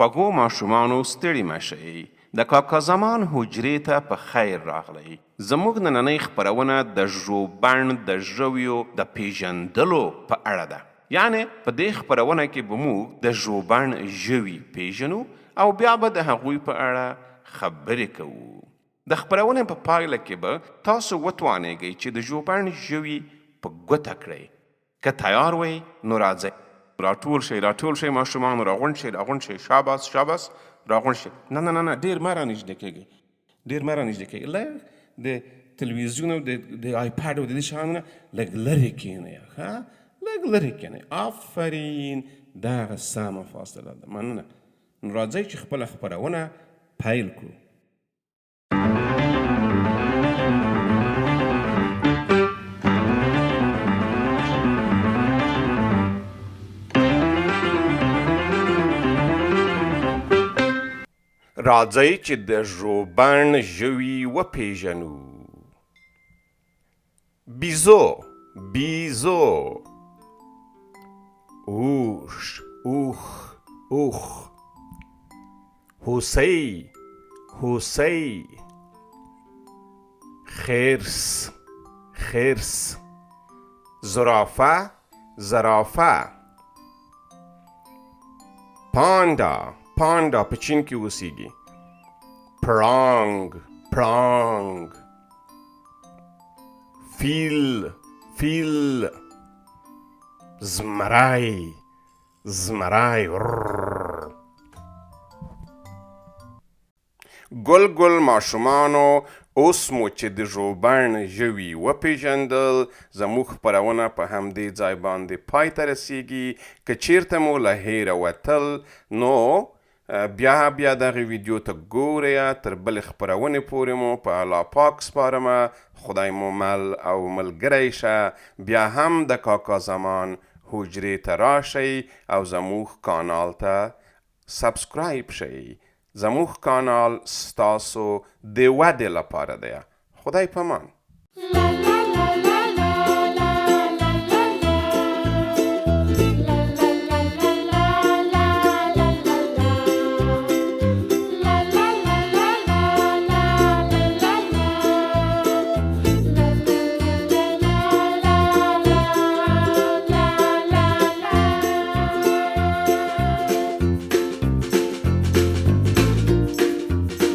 خوږو ماشومانو ستړي مه شئ. د کاکا زمان حجرې ته په خیر راغلی. زموږ نننۍ خپرونه د ژوبڼ د ژویو د پیژندلو په اړه ده. یعنی په دې خپرونه کې به موږ د ژوبڼ ژوي پیژنو او بیا به د هغوی په اړه خبرې کوو. د خپرونې په پایله کې به تاسو وتوانیږئ چې د ژوبڼ ژوي په ګوته کړئ. که تیار وئ نو راځئ. راټول شئ ماشومانو، راغونډ شئ. شاباس راغونډ شئ. نه ډېر مه رانږدې کېږئ. لږ د تلویزیون او د آیپاډ او د دې شیانو نه لږ لرې کښېنئ. لږ لرې کښېنئ. آفرین، دغه سمه فاصله ده. مننه. نو راځئ چې خپله خپرونه پیل کړو. راځئ چې د ژوبڼ ژوي وپیژنو. بیزو، اوښ، هوسۍ، خرس، زرافه، پاندا په چین کې اوسیږي. پړانګ، فیل، زمری. ګل ماشومانو، اوس مو چې د ژوبڼ ژوي وپیژندل، زموږ خپرونه په همدې ځای باندې پای ته رسیږي. که چیرته مو له هیره وتل نو بیا دغه ویډیو ته ګورئ. تر بلې خپرونې پورې مو په الله پاک سپارمه. خدای مو مل او ملګری شه. بیا هم د کاکا زمان حجرې ته راشئ او زموږ کانال ته سبسکرایب شئ. زموږ کانال ستاسو د ودې لپاره دی. خدای پامان.